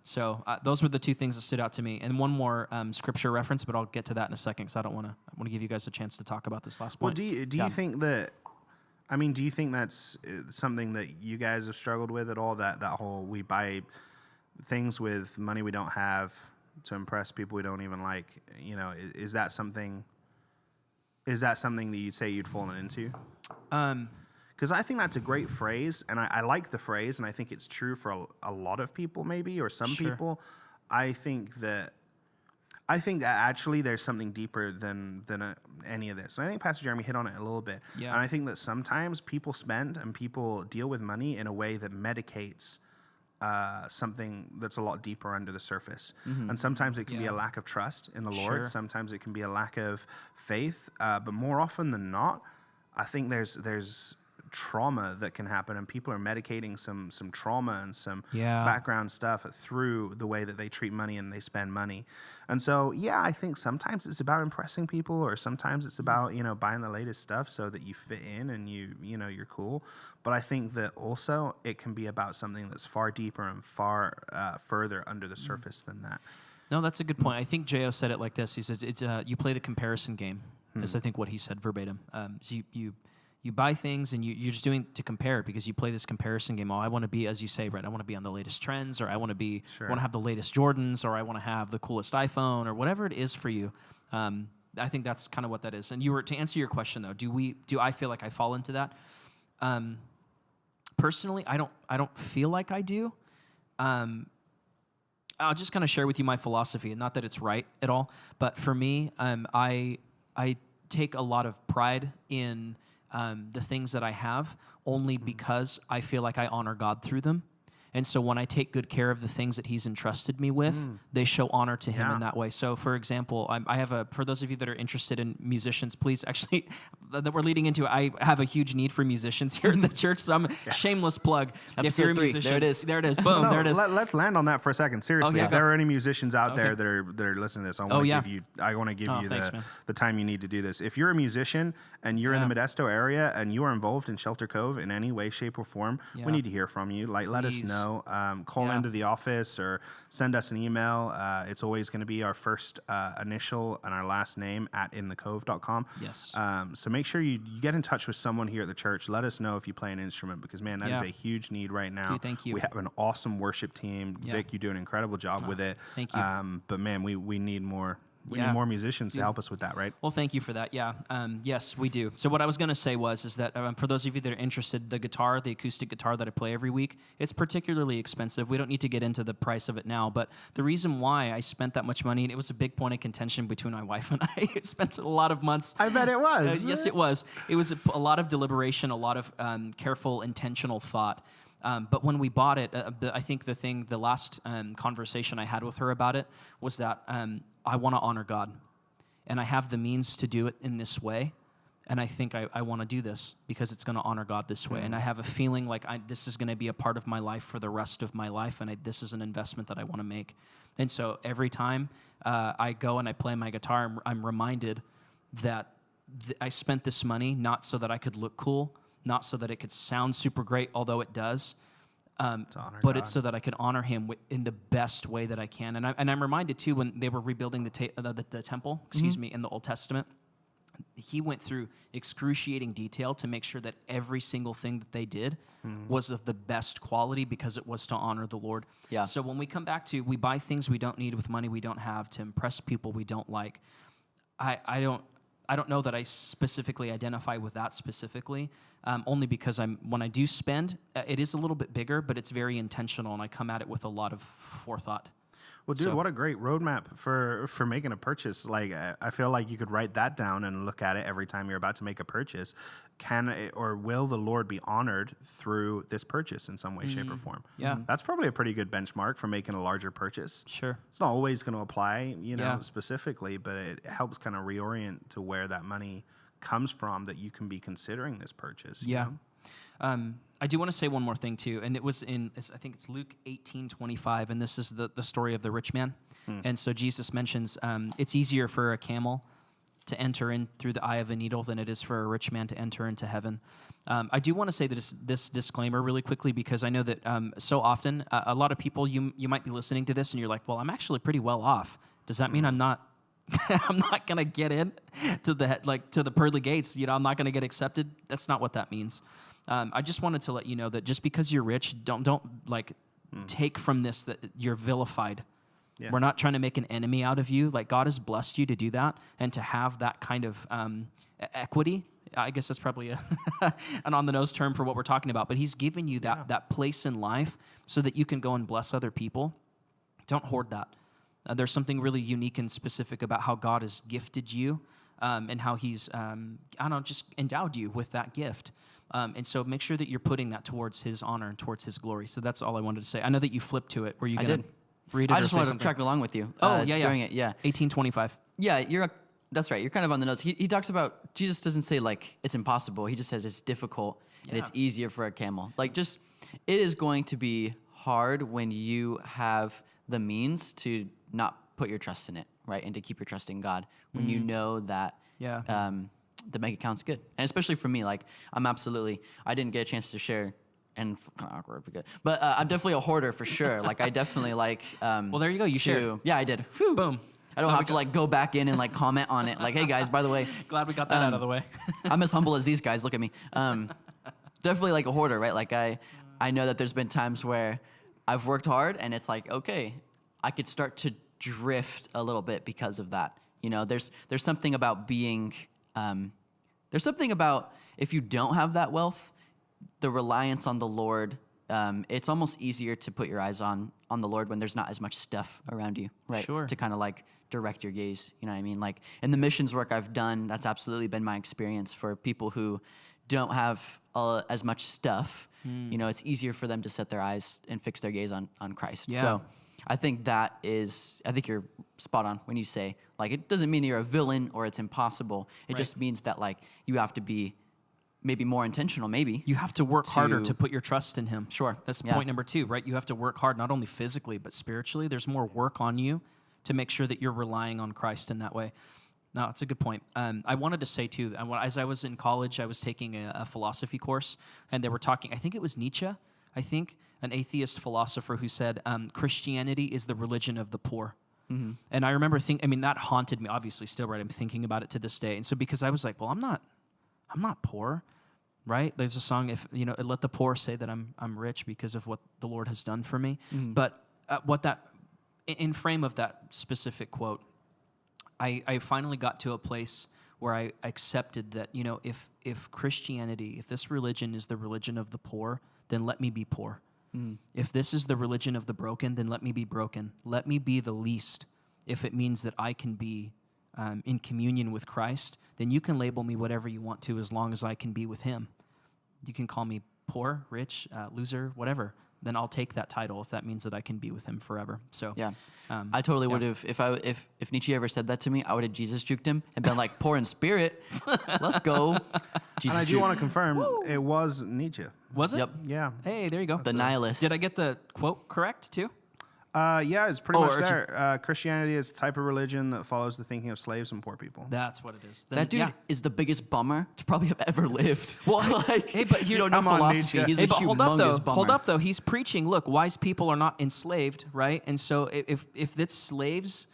So those were the two things that stood out to me, and one more scripture reference, but I'll get to that in a second because I want to give you guys a chance to talk about this last Well, point. do you think that? I mean, do you think that's something that you guys have struggled with at all? That whole we buy things with money we don't have to impress people we don't even like. Is that something? Is that something that you'd say you'd fallen into? Because I think that's a great phrase, and I like the phrase, and I think it's true for a lot of people, maybe, or some Sure. people. I think that actually there's something deeper than any of this. And I think Pastor Jeremy hit on it a little bit. Yeah. And I think that sometimes people spend and people deal with money in a way that medicates something that's a lot deeper under the surface. And sometimes it can be Yeah. a lack of trust in the Sure. Lord. Sometimes it can be a lack of faith. But more often than not, I think there's trauma that can happen, and people are medicating some trauma and some Yeah. background stuff through the way that they treat money and they spend money. And so, yeah, I think sometimes it's about impressing people, or sometimes it's about, buying the latest stuff so that you fit in and you're cool. But I think that also it can be about something that's far deeper and far further under the surface than that. No, that's a good point. I think J.O. said it like this. He says, "It's you play the comparison game." That's I think what he said verbatim. So You buy things and you're just doing to compare because you play this comparison game. Oh, I want to be, as you say, right? I want to be on the latest trends, or I want to have the latest Jordans, or I want to have the coolest iPhone, or whatever it is for you. I think that's kind of what that is. And to answer your question though, do I feel like I fall into that? Personally, I don't feel like I do. I'll just kind of share with you my philosophy, and not that it's right at all, but for me, I take a lot of pride in the things that I have only because I feel like I honor God through them. And so when I take good care of the things that he's entrusted me with, they show honor to him in that way. So for example, I have for those of you that are interested in musicians, please actually, that we're leading into, I have a huge need for musicians here at the church. So I'm a shameless plug. If you're a musician, there it is. There it is. Boom, there it is. Let's land on that for a second. Seriously, if there are any musicians out there that are listening to this, I want to give you the time you need to do this. If you're a musician and you're in the Modesto area and you are involved in Shelter Cove in any way, shape, or form, we need to hear from you. Like, let us know. Call into the office or send us an email. It's always going to be our first initial and our last name at inthecove.com. Yes. So make sure you get in touch with someone here at the church. Let us know if you play an instrument because, man, that is a huge need right now. Dude, thank you. We have an awesome worship team. Vic, you do an incredible job with it. Thank you. But, man, we need more. We need more musicians to help us with that, right? Well, thank you for that. Yeah. Yes, we do. So what I was going to say is that for those of you that are interested, the acoustic guitar that I play every week, it's particularly expensive. We don't need to get into the price of it now, but the reason why I spent that much money, and it was a big point of contention between my wife and I. It spent a lot of months. I bet it was. Yes, it was. It was a lot of deliberation, a lot of careful, intentional thought. But when we bought it, I think the last conversation I had with her about it was that I want to honor God, and I have the means to do it in this way, and I think I want to do this because it's going to honor God this way, and I have a feeling like this is going to be a part of my life for the rest of my life, and this is an investment that I want to make. And so every time I go and I play my guitar, I'm reminded that I spent this money not so that I could look cool, not so that it could sound super great, although it does, but it's so that I could honor him in the best way that I can. And I'm reminded, too, when they were rebuilding the temple, in the Old Testament, he went through excruciating detail to make sure that every single thing that they did was of the best quality because it was to honor the Lord. Yeah. So when we come back to we buy things we don't need with money we don't have to impress people we don't like, I don't know that I specifically identify with that specifically, only because when I do spend, it is a little bit bigger, but it's very intentional, and I come at it with a lot of forethought. Well, dude, what a great roadmap for making a purchase. Like, I feel like you could write that down and look at it every time you're about to make a purchase. Will the Lord be honored through this purchase in some way, shape, or form? Yeah. That's probably a pretty good benchmark for making a larger purchase. Sure. It's not always going to apply, specifically, but it helps kind of reorient to where that money comes from that you can be considering this purchase. You know? I do want to say one more thing too, and I think it's Luke 18:25, and this is the story of the rich man. And so Jesus mentions it's easier for a camel to enter in through the eye of a needle than it is for a rich man to enter into heaven. I do want to say this disclaimer really quickly because I know that so often a lot of people you might be listening to this and you're like, well, I'm actually pretty well off. Does that mean I'm not gonna get in to the pearly gates? I'm not gonna get accepted. That's not what that means. I just wanted to let you know that just because you're rich, don't take from this that you're vilified. Yeah. We're not trying to make an enemy out of you. Like, God has blessed you to do that and to have that kind of equity. I guess that's probably an on-the-nose term for what we're talking about. But he's given you that place in life so that you can go and bless other people. Don't hoard that. There's something really unique and specific about how God has gifted you and how he's, just endowed you with that gift. And so make sure that you're putting that towards his honor and towards his glory. So that's all I wanted to say. I know that you flipped to it. Were you going to read it? I just wanted to track along with you. During it, yeah. 18:25. Yeah, that's right. You're kind of on the nose. He talks about, Jesus doesn't say like it's impossible. He just says it's difficult and it's easier for a camel. Like it is going to be hard when you have the means to not put your trust in it, right? And to keep your trust in God when you know that the bank account's good. And especially for me, like I didn't get a chance to share, and kind of awkward, but I'm definitely a hoarder for sure. Like I definitely like. Well, there you go. You shared. Yeah, I did. Whew. Boom. I don't have to like go back in and like comment on it. Like, hey guys, by the way, Glad we got that out of the way. I'm as humble as these guys. Look at me. Definitely like a hoarder, right? Like I know that there's been times where I've worked hard and it's like, okay, I could start to drift a little bit because of that. You know, there's something about being, there's something about if you don't have that wealth, the reliance on the Lord, it's almost easier to put your eyes on the Lord when there's not as much stuff around you, right? Sure. To kind of like direct your gaze, you know what I mean? Like in the missions work I've done, that's absolutely been my experience for people who don't have as much stuff. You know, it's easier for them to set their eyes and fix their gaze on Christ. Yeah. So I think you're spot on when you say, like, it doesn't mean you're a villain or it's impossible. It just means that, like, you have to be maybe more intentional, maybe. You have to work harder to put your trust in him. Sure. That's Yeah. point number 2, right? You have to work hard, not only physically, but spiritually. There's more work on you to make sure that you're relying on Christ in that way. No, that's a good point. I wanted to say, too, as I was in college, I was taking a philosophy course, and they were talking, I think it was Nietzsche, an atheist philosopher who said, Christianity is the religion of the poor. Mm-hmm. And I remember that haunted me, obviously still, right? I'm thinking about it to this day. And so because I was like, well, I'm not poor, right? There's a song, if let the poor say that I'm rich because of what the Lord has done for me. Mm-hmm. But in frame of that specific quote, I finally got to a place where I accepted that, if Christianity, if this religion is the religion of the poor, then let me be poor. Mm. If this is the religion of the broken, then let me be broken. Let me be the least. If it means that I can be in communion with Christ, then you can label me whatever you want to as long as I can be with him. You can call me poor, rich, loser, whatever. Then I'll take that title if that means that I can be with him forever. So yeah, I totally would have if Nietzsche ever said that to me, I would have Jesus juked him and been like, poor in spirit, let's go. Jesus and I do want to confirm it was Nietzsche. Was it? Yep. Yeah. Hey, there you go. The nihilist. Did I get the quote correct too? Yeah, it's pretty much there. Christianity is the type of religion that follows the thinking of slaves and poor people. That's what it is. That dude is the biggest bummer to probably have ever lived. Well, hey, but here, you don't know philosophy. He's a humongous bummer. Hold up, though. He's preaching, look, wise people are not enslaved, right? And so if it's slaves,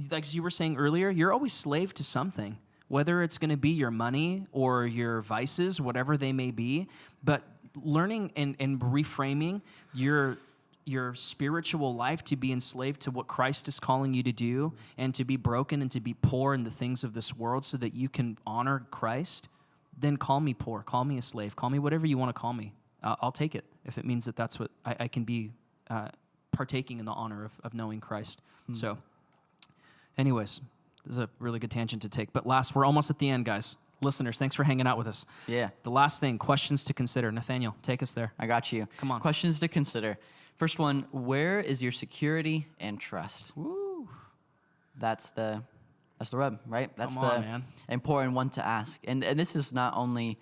like you were saying earlier, you're always slave to something, whether it's going to be your money or your vices, whatever they may be. But learning and reframing your spiritual life to be enslaved to what Christ is calling you to do and to be broken and to be poor in the things of this world so that you can honor Christ, then call me poor, call me a slave, call me whatever you want to call me. I'll take it if it means that that's what I can be partaking in the honor of knowing Christ. So anyways, this is a really good tangent to take. But last, we're almost at the end, guys. Listeners, thanks for hanging out with us. Yeah. The last thing, questions to consider. Nathaniel, take us there. I got you. Come on. Questions to consider. First one, where is your security and trust? Woo. That's the rub, right? That's man. important one to ask. And this is not only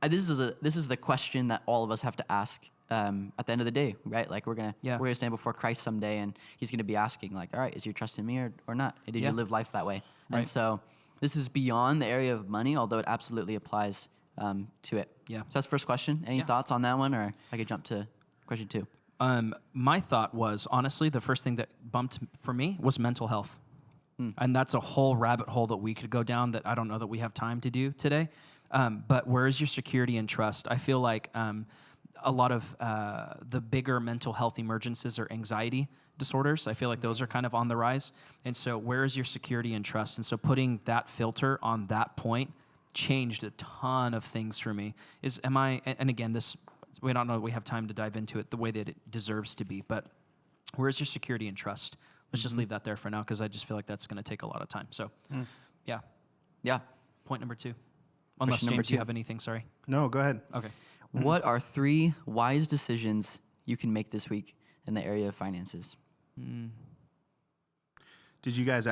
this is the question that all of us have to ask at the end of the day, right? Like we're gonna stand before Christ someday, and he's gonna be asking, like, all right, is your trust in me or not? Did you live life that way? Right. And so this is beyond the area of money, although it absolutely applies to it. Yeah. So that's the first question. Any thoughts on that one, or I could jump to question 2? My thought was, honestly, the first thing that bumped for me was mental health. And that's a whole rabbit hole that we could go down that I don't know that we have time to do today. But where is your security and trust? I feel like a lot of the bigger mental health emergencies are anxiety disorders. I feel like those are kind of on the rise. And so where is your security and trust? And so putting that filter on that point changed a ton of things for me. And again, we don't know we have time to dive into it the way that it deserves to be, but where's your security and trust? Let's just leave that there for now because I just feel like that's going to take a lot of time. So, yeah. Point number 2. Unless, James, you have anything, sorry. No, go ahead. Okay. What are 3 wise decisions you can make this week in the area of finances? Did you guys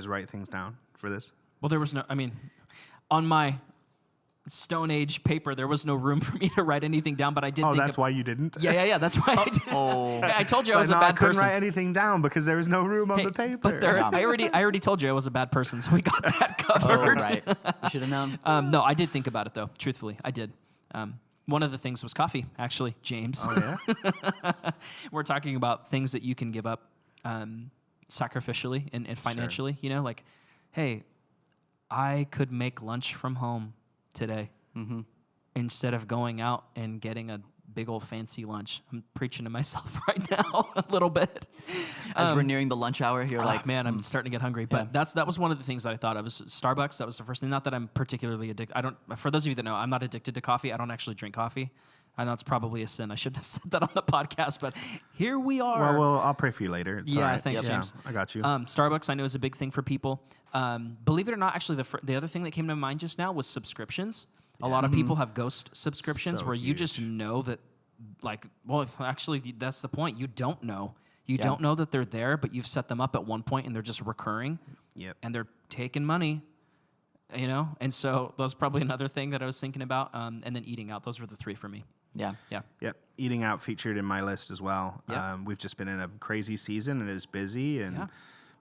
write things down for this? Well, there was on my Stone Age paper, there was no room for me to write anything down, but I did think that's why you didn't? Yeah, that's why I did. Oh. I told you I was a bad person. I couldn't write anything down because there was no room on the paper. But I already told you I was a bad person, so we got that covered. Oh, right. You should have known. No, I did think about it, though. Truthfully, I did. One of the things was coffee, actually, James. Oh, yeah? We're talking about things that you can give up sacrificially and financially. You know, like, hey, I could make lunch from home today instead of going out and getting a big old fancy lunch. I'm preaching to myself right now a little bit. As we're nearing the lunch hour, you're like, man, I'm starting to get hungry. But that was one of the things that I thought of. Was Starbucks. That was the first thing. Not that I'm particularly addicted. For those of you that know, I'm not addicted to coffee. I don't actually drink coffee. I know it's probably a sin. I shouldn't have said that on the podcast, but here we are. Well, I'll pray for you later. It's all right. Thanks, James. I got you. Starbucks, I know, is a big thing for people. Believe it or not, actually, the other thing that came to mind just now was subscriptions. A lot of people have ghost subscriptions So where you just know that, like, well, actually, that's the point. You don't know. You don't know that they're there, but you've set them up at one point and they're just recurring. Yep. And they're taking money, you know? And so that's probably another thing that I was thinking about. And then eating out. Those were the three for me. Yeah. Yep. Eating out featured in my list as well. Yep. We've just been in a crazy season and it's busy and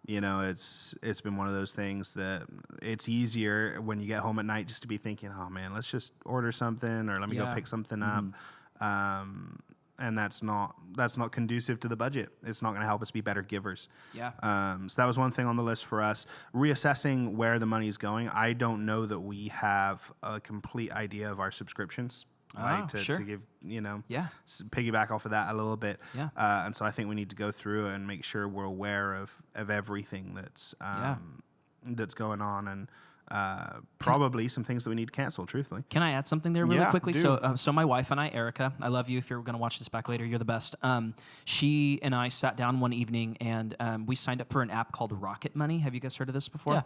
you know, it's been one of those things that it's easier when you get home at night just to be thinking, oh man, let's just order something or let me go pick something up. And that's not conducive to the budget. It's not going to help us be better givers. Yeah. So that was one thing on the list for us. Reassessing where the money's going. I don't know that we have a complete idea of our subscriptions. Right, to give, you know, piggyback off of that a little bit. Yeah. And so I think we need to go through and make sure we're aware of everything that's going on and probably some things that we need to cancel, truthfully. Can I add something there really quickly? Do. So my wife and I, Erica, I love you. If you're going to watch this back later, you're the best. She and I sat down one evening and we signed up for an app called Rocket Money. Have you guys heard of this before? Yeah.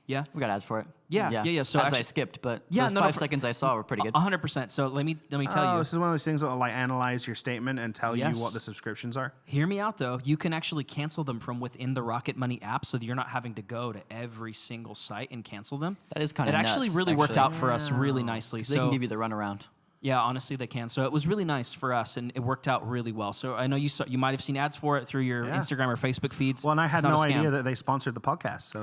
Yeah? We got ads for it. Yeah. So ads I skipped, but the 5 seconds I saw were pretty good. 100%. So let me tell you. This is one of those things that will like analyze your statement and tell you what the subscriptions are. Hear me out though. You can actually cancel them from within the Rocket Money app, so that you're not having to go to every single site and cancel them. That is kind of nuts. It actually really worked out for us really nicely. So they can give you the runaround. Yeah, honestly, they can. So it was really nice for us, and it worked out really well. So I know you might have seen ads for it through your Instagram or Facebook feeds. Well, and I had no idea that they sponsored the podcast. So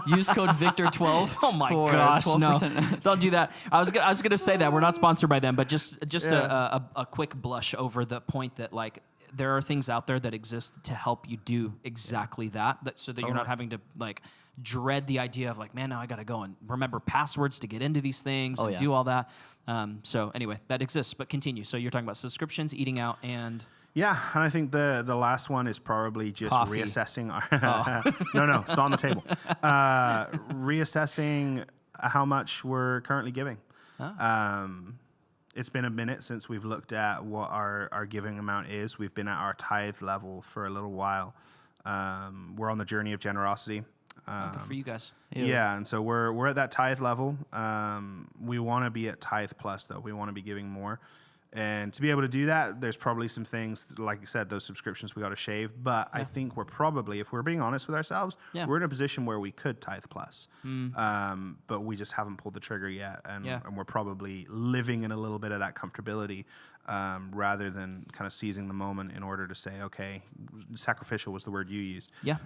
use code Victor12. Oh my gosh, 12%. No! Don't do that. I was gonna say that we're not sponsored by them, but just a quick blush over the point that like there are things out there that exist to help you do exactly that so that you're not having to like dread the idea of like, man, now I got to go and remember passwords to get into these things and do all that. So anyway, that exists, but continue. So you're talking about subscriptions, eating out, and... Yeah, and I think the last one is probably just coffee. Reassessing our... No, it's not on the table. Reassessing how much we're currently giving. It's been a minute since we've looked at what our giving amount is. We've been at our tithe level for a little while. We're on the journey of generosity. Good for you guys. Yeah, and so we're at that tithe level. We want to be at tithe plus, though. We want to be giving more. And to be able to do that, there's probably some things, like you said, those subscriptions we got to shave. But I think we're probably, if we're being honest with ourselves, we're in a position where we could tithe plus. But we just haven't pulled the trigger yet. And we're probably living in a little bit of that comfortability rather than kind of seizing the moment in order to say, okay, sacrificial was the word you used. Yeah.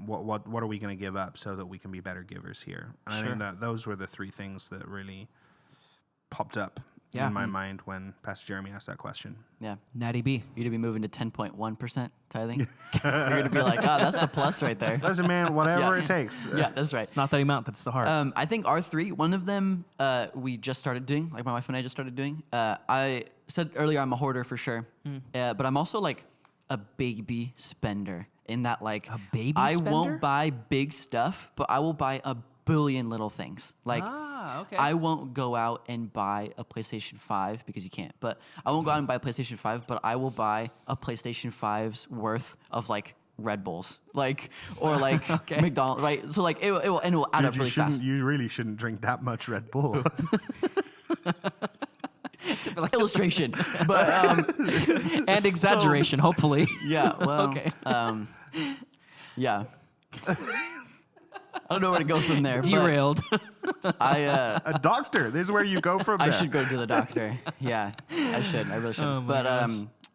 What are we going to give up so that we can be better givers here? And I think that those were the three things that really popped up in my mind when Pastor Jeremy asked that question. Yeah. Natty B. You're going to be moving to 10.1% tithing. You're going to be like, that's the plus right there. Listen, man, whatever it takes. Yeah, that's right. It's not that amount, that's the heart. I think R3, one of them we just started doing, like my wife and I just started doing. I said earlier I'm a hoarder for sure, but I'm also like a baby spender in that like a baby I spender? won't buy big stuff, but I will buy a billion little things. Like okay. I won't go out and buy a PlayStation 5 because you can't, but I won't go out and buy a PlayStation 5, but I will buy a PlayStation 5's worth of like Red Bulls, like, or like McDonald's, right? So like it will add up really fast. You really shouldn't drink that much Red Bull. Illustration, but and exaggeration, hopefully. Yeah. Well. Okay. Yeah. I don't know where to go from there. Derailed. A doctor. This is where you go from there. I should go to the doctor. Yeah, I should. I really should. Oh but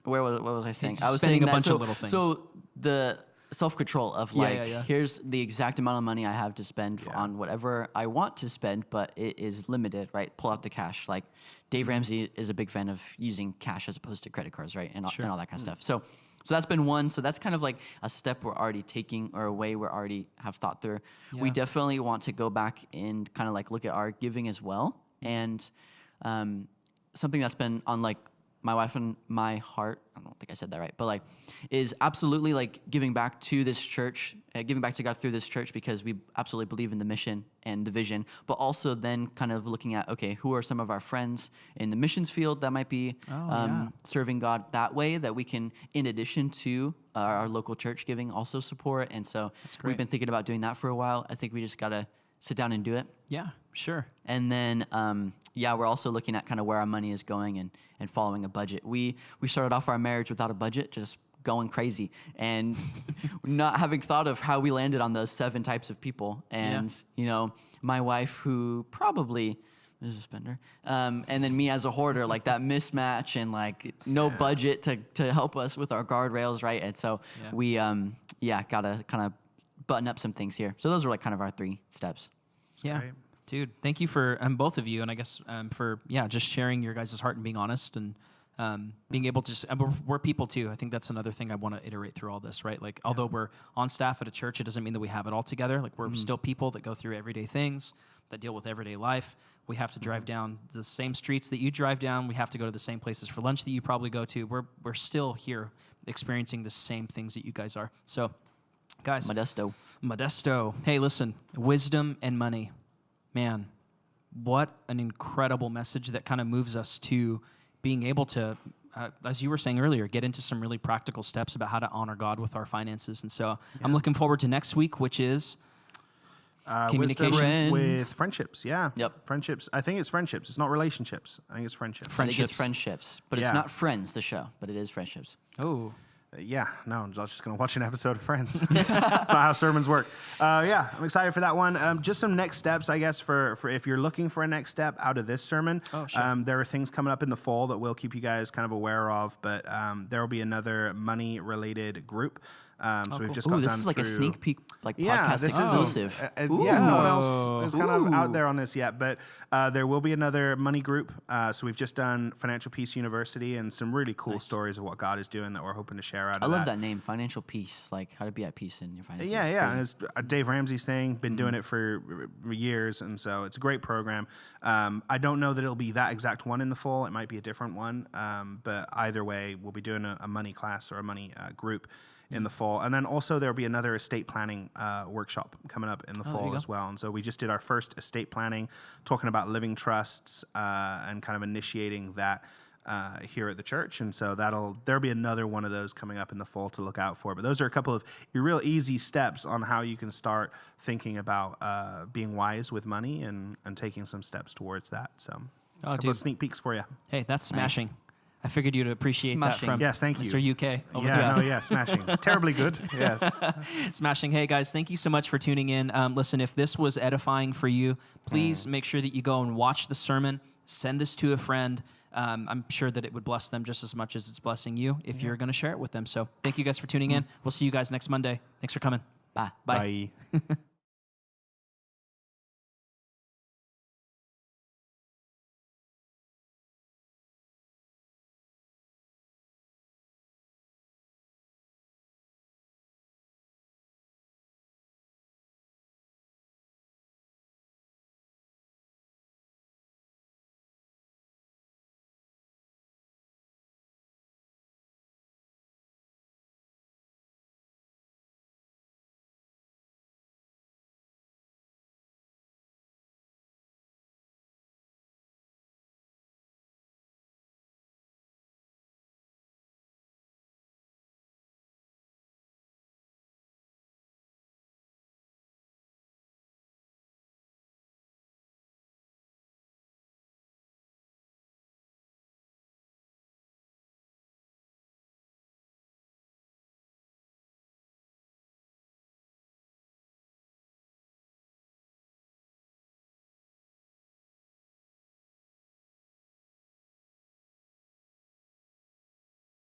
what was I saying? He's I was spending saying a bunch of little things. So the self-control of like, yeah. here's the exact amount of money I have to spend on whatever I want to spend, but it is limited, right? Pull out the cash. Like Dave Ramsey is a big fan of using cash as opposed to credit cards, right? And all that kind of stuff. So So that's been one. So that's kind of like a step we're already taking, or a way we're already have thought through. We Yeah. definitely want to go back and kind of like look at our giving as well. And something that's been on like my wife and my heart, I don't think I said that right, but like, is absolutely like giving back to this church, giving back to God through this church, because we absolutely believe in the mission and the vision, but also then kind of looking at, okay, who are some of our friends in the missions field that might be serving God that way, that we can, in addition to our local church giving, also support. And so we've been thinking about doing that for a while. I think we just got to sit down and do it. Yeah, sure. And then, we're also looking at kind of where our money is going and following a budget. We started off our marriage without a budget, just going crazy and not having thought of how we landed on those 7 types of people. And, my wife, who probably is a spender, and then me as a hoarder, like that mismatch and like no budget to help us with our guardrails, right? And so we, got to kind of button up some things here. So those are like kind of our 3 steps. Yeah. Great. Dude, thank you for both of you, and I guess for just sharing your guys' heart and being honest, and being able to just, and we're people too. I think that's another thing I want to iterate through all this, right? Like, although we're on staff at a church, it doesn't mean that we have it all together. Like, we're still people that go through everyday things, that deal with everyday life. We have to drive down the same streets that you drive down. We have to go to the same places for lunch that you probably go to. We're still here experiencing the same things that you guys are. So, guys. Modesto. Hey, listen, wisdom and money. Man, what an incredible message that kind of moves us to being able to, as you were saying earlier, get into some really practical steps about how to honor God with our finances. And so I'm looking forward to next week, which is communications with friendships. Yeah. Yep. Friendships. I think it's friendships. It's not relationships. I think it's friendships. I think it's friendships, but it's not Friends, the show, but it is friendships. Oh. No, I'm just going to watch an episode of Friends. That's not how sermons work. I'm excited for that one. Just some next steps, I guess, for if you're looking for a next step out of this sermon. Oh, sure. There are things coming up in the fall that we'll keep you guys kind of aware of, but there will be another money-related group. So we've just got this done is like a through sneak peek, like podcast exclusive. no one else is kind of out there on this yet, but there will be another money group. So we've just done Financial Peace University and some really cool stories of what God is doing that we're hoping to share out of that. I love that name, Financial Peace, like how to be at peace in your finances. Yeah. And it's Dave Ramsey's thing, been doing it for years, and so it's a great program. I don't know that it'll be that exact one in the fall. It might be a different one, but either way, we'll be doing a money class or a money group in the fall. And then also there'll be another estate planning workshop coming up in the fall as well. And so we just did our first estate planning, talking about living trusts and kind of initiating that here at the church. And so there'll be another one of those coming up in the fall to look out for. But those are a couple of your real easy steps on how you can start thinking about being wise with money and taking some steps towards that. So a couple of sneak peeks for you. Hey, that's smashing. I figured you'd appreciate that from thank you. Mr. UK. Smashing. Terribly good. Yes. Smashing. Hey, guys, thank you so much for tuning in. Listen, if this was edifying for you, please make sure that you go and watch the sermon. Send this to a friend. I'm sure that it would bless them just as much as it's blessing you if you're going to share it with them. So thank you guys for tuning in. We'll see you guys next Monday. Thanks for coming. Bye. Bye.